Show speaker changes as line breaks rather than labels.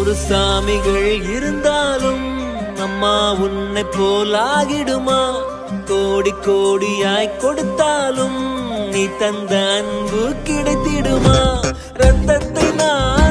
நூறு சாமிகள் இருந்தாலும் அம்மா உன்னை போலாகிடுமா? கோடி கோடியாய் கொடுத்தாலும் நீ தந்த அன்பு கிடைத்திடுமா? ரத்தத்தை நான்